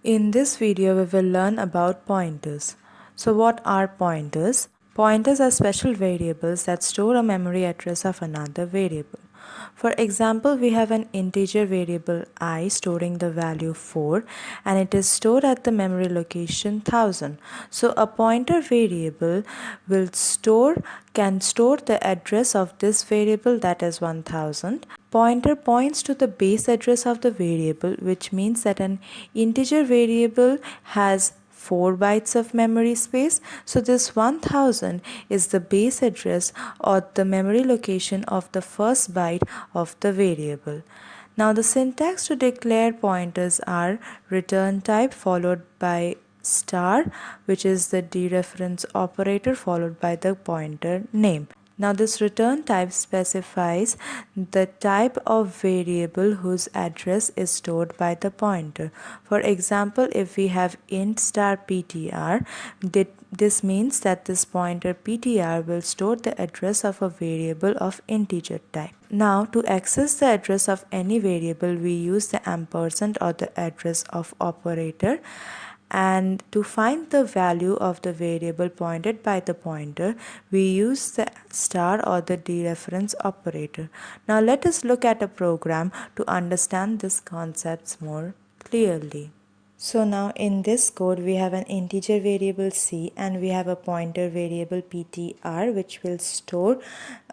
In this video, we will learn about pointers. So what are pointers? Pointers are special variables that store a memory address of another variable. For example, we have an integer variable I storing the value 4 and it is stored at the memory location 1000. So a pointer variable can store the address of this variable, that is 1000. Pointer points to the base address of the variable, which means that an integer variable has 4 bytes of memory space. So this 1000 is the base address or the memory location of the first byte of the variable. Now the syntax to declare pointers are return type followed by star, which is the dereference operator followed by the pointer name. Now this return type specifies the type of variable whose address is stored by the pointer. For example, if we have int star ptr, this means that this pointer ptr will store the address of a variable of integer type. Now to access the address of any variable, we use the ampersand or the address of operator. And to find the value of the variable pointed by the pointer, we use the star or the dereference operator. Now let us look at a program to understand these concepts more clearly. So now in this code we have an integer variable c and we have a pointer variable ptr, which will store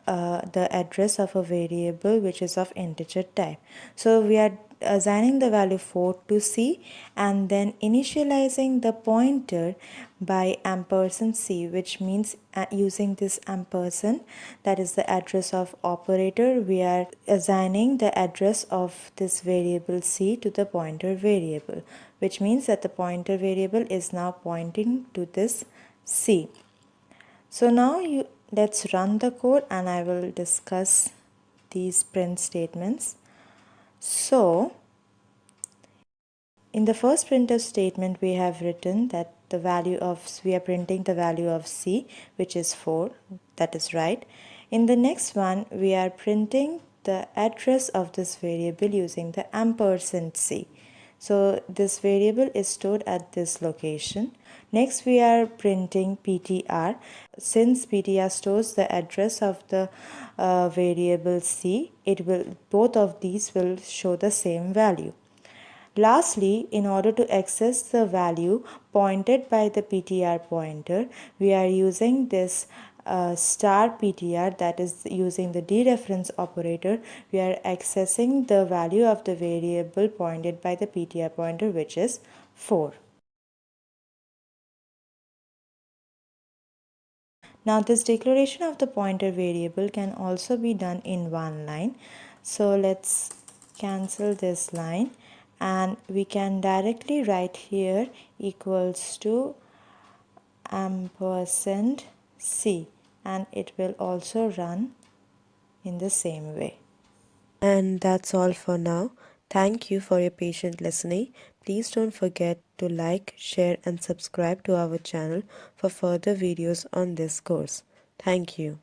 the address of a variable which is of integer type. So we are assigning the value 4 to c and then initializing the pointer by ampersand c, which means using this ampersand, that is the address of operator, we are assigning the address of this variable c to the pointer variable, which means that the pointer variable is now pointing to this c. So now let's run the code and I will discuss these print statements. So in the first printf statement, we have written that we are printing the value of c, which is 4. That is right. In the next one, we are printing the address of this variable using the ampersand c. So this variable is stored at this location. Next, we are printing ptr. Since ptr stores the address of the variable c, both of these will show the same value. Lastly, in order to access the value pointed by the ptr pointer, we are using this star ptr, that is using the dereference operator. We are accessing the value of the variable pointed by the ptr pointer, which is 4. Now this declaration of the pointer variable can also be done in one line. So let's cancel this line and we can directly write here equals to ampersand c, and it will also run in the same way. And that's all for now. Thank you for your patient listening. Please don't forget to like, share and subscribe to our channel for further videos on this course. Thank you.